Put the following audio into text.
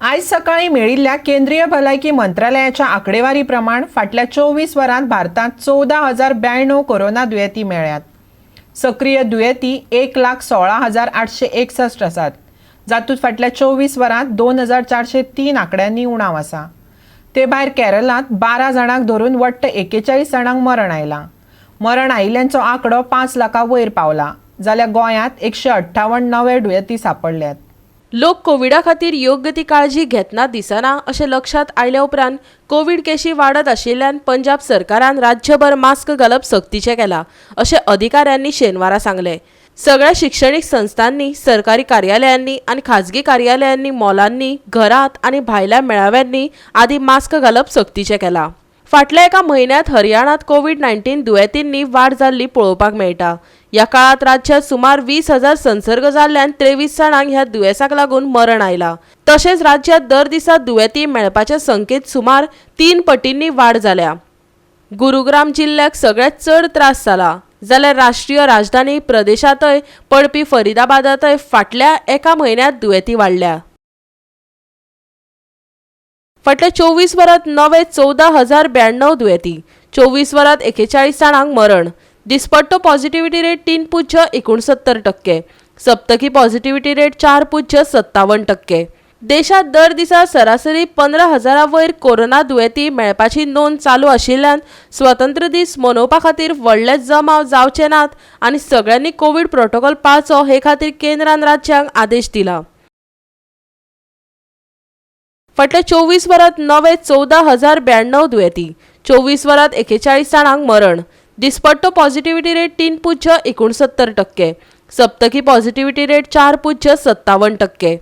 आज सकाळी मेळिल्ल्या केंद्रीय भलायकी मंत्रालयाच्या आकडेवारी प्रमाण फाटल्या 24 वरांत भारतात 14,092 कोरोना दुयेंती मेळ्ळ्यात। सक्रिय दुयेंती 1,16,861 आसात, जातूंत फाटल्या 24 वरांत 2,403 आंकड्यांनी उणाव आसा। ते भायर केरळांत 12 जाणांक धरून वट्ट 41 जाणांक मरण आयलां। मरण आयिल्ल्यांचो आंकडो 5 लाखां वयर पावला, जाल्यार गोंयांत 158 नवे दुयेंती सांपडल्यात। लोक कोविडा खातीर योग्य ती काळजी घेतना दिसना अशें लक्षात आयल्या उपरांत कोविड केशी वाडत आशिल्ल्यान पंजाब सरकारान राज्यभर मास्क घालप सक्तीचें केलां अशें अधिकाऱ्यांनी शेनवारा सांगलें। सगळ्या शिक्षणीक संस्थांनी, सरकारी कार्यालयांनी आनी खाजगी कार्यालयांनी, मॉलांनी, घरांत आनी भायल्या मेळाव्यांनी आदी मास्क घालप सक्तीचें केलां। फाटल्या एका म्हयन्यांत हरियाणात कोविड-19 दुयेंतींनी वाड जाल्ली पळोवपाक मेळटा। ह्या काळात राज्यात सुमार 20,000 संसर्ग जाल्ल्यान 23 जाणांक ह्या दुयेंसाक लागून मरण आयलां। तशेंच राज्यात दर दिसा दुयेंती मेळपाच्या संख्येत सुमार 3 पटींनी वाड जाल्या। गुरुग्राम जिल्ह्याक सगळ्यात चड त्रास जाला, जाल्यार राष्ट्रीय राजधानी प्रदेशांतय पडपी फरीदाबादांतय फाटल्या एका म्हयन्यांत दुयेंती वाडल्या। फाटल्या 24 वरांत नवे 14,092 दुयेंती, 24 वरांत 41 जाणांक मरण। दिसपट्टो पॉझिटिव्हिटी रेट 3.69%, सप्तकी पॉझिटिव्हिटी रेट 4.57%। देशात दर दिसा सरासरी 15,000 वयर कोरोना दुयेंती मेळपाची नोंद चालू आशिल्ल्यान स्वतंत्र दीस मनोवपा खातीर व्हडले जमाव जावचे नात आनी सगळ्यांनी कोविड प्रोटोकॉल पाळचो हे खातीर केंद्रान राज्यांक आदेश दिला। फाटल्या 24 वरांत नवे 14,092 दुयेंती, 24 वरांत 41 जाणांक मरण। दिसपट्टो पॉझिटिव्हिटी रेट 3.69%, सप्तकी पॉझिटिव्हिटी रेट 4.57%।